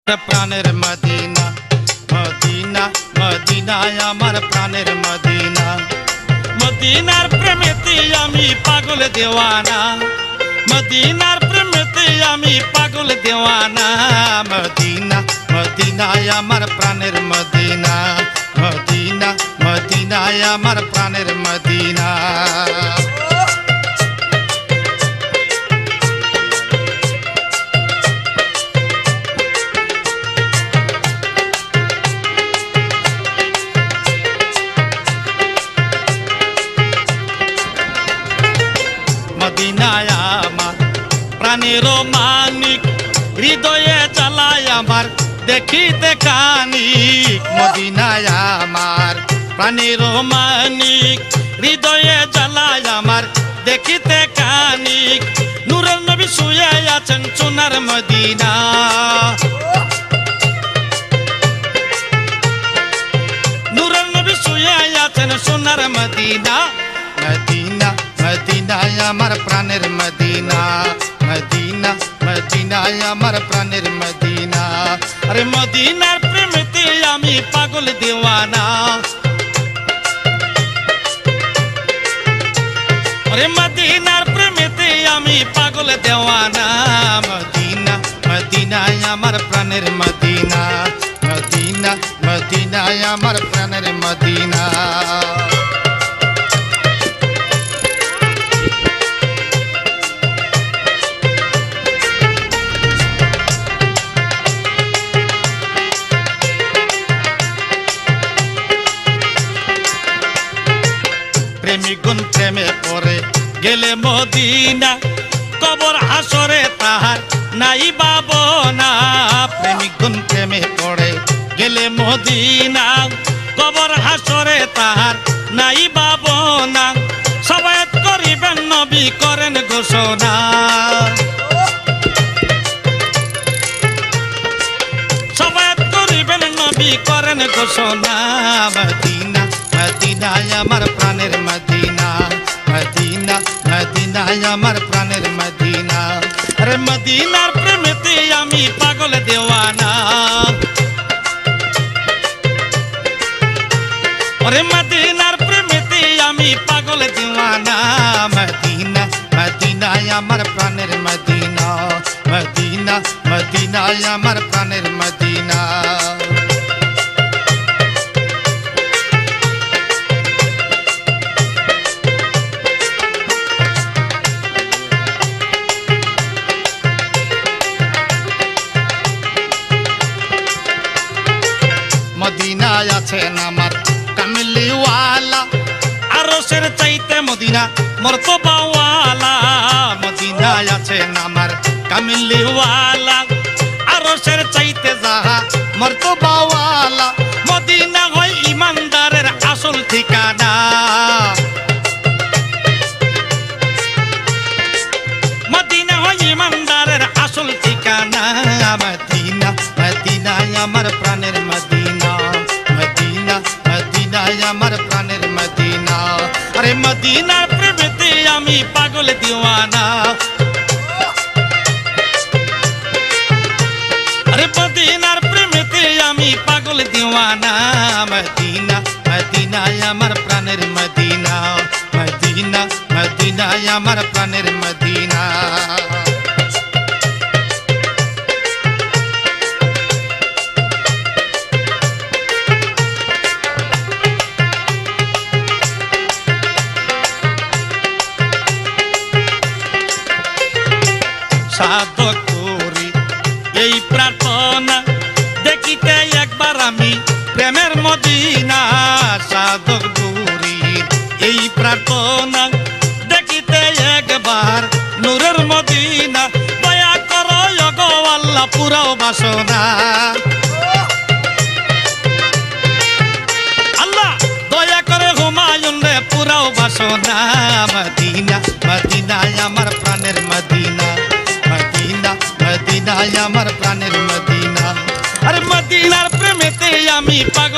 প্রাণের Medina Medina মদিনায় আমার প্রাণের মদিনা মদিনার প্রেমেতে আমি পাগল দেওয়ানা মদিনার প্রেমেতে আমি পাগল দেওয়ানা মদিনা মদিনায় আমার প্রাণের মদিনা মদিনা মদিনায় আমার প্রাণের মদিনা মদিনায় আমার প্রাণের মানিক হৃদয়ে জ্বালায় আমার দেখিতে কানিক মদিনায় আমার প্রাণের মানিক হৃদয়ে জ্বালায় আমার দেখিতে কানিক নূরের নবী শুয়ে আছেন সোনার মদিনা নূরের নবী শুয়ে আছেন সোনার মদিনা মদিনা মদিনায় আমার প্রাণের মদিনা মদিনা মদিনায় আমার প্রাণের মদিনা আরে মদিনার প্রেমেতে আমি পাগল দেওয়ানা আরে মদিনার প্রেমেতে আমি পাগল দেওয়ানা মদিনা মদিনায় আমার প্রাণের মদিনা মদিনা মদিনায় আমার প্রাণের মদিনা প্রেমিগুন প্রেমে পড়ে গেলে মদিনা কবর হাসরে তাহার নাই বাবনা প্রেমিগুন প্রেমে পড়ে গেলে মদিনা কবর হাসরে তাহার নাই বাবনা সবায়াত করিবেন নবী করেন ঘোষণা সবায়াত করিবেন নবী করেন ঘোষণা মদিনা মদিনায় আমার প্রাণের মদিনা মদিনা মদিনায় আমার প্রাণের মদিনা আরে মদিনার প্রেমেতে আমি পাগল দেওয়ানা আরে মদিনার প্রেমেতে আমি পাগল দেওয়ানা মদিনা মদিনায় আমার প্রাণের মদিনা মদিনা মদিনায় আমার প্রাণের মদিনা মদিনায় আছেন আমার কামলিওয়ালা আরশের চাইতে মদিনা মর্তবাওয়ালা মদিনায় আছেন আমার কামলিওয়ালা আরশের চাইতে যাহা মর্তবাওয়ালা মদিনা হয় ইমানদারের আসল ঠিকানা মদিনা হয় ইমানদারের আসল ঠিকানা মদিনা মদিনায় আমার প্রাণের মদিনা মদিনা মদিনায় আমার প্রাণের মদিনা আরে মদিনার প্রেমেতে আমি পাগল দিওয়ানা আরে মদিনার প্রেমেতে আমি পাগল দিওয়ানা মদিনা মদিনায় আমার প্রাণের মদিনা মদিনা মদিনায় আমার প্রাণের মদিনা সাধক করি এই প্রার্থনা দেখিতে একবার আমি প্রেমের মদিনা সাধক করি এই প্রার্থনা দেখিতে একবার নূরের মদিনা দয়া করো গো আল্লাহ পুরাও বাসনা আল্লাহ দয়া করে হুমায়ুন রে পুরাও বাসনা মদিনা মদিনায় আমার প্রাণের মদিনা মদিনা মদিনায় আমার প্রাণের মদিনা আরে মদিনার প্রেমেতে আমি পাগল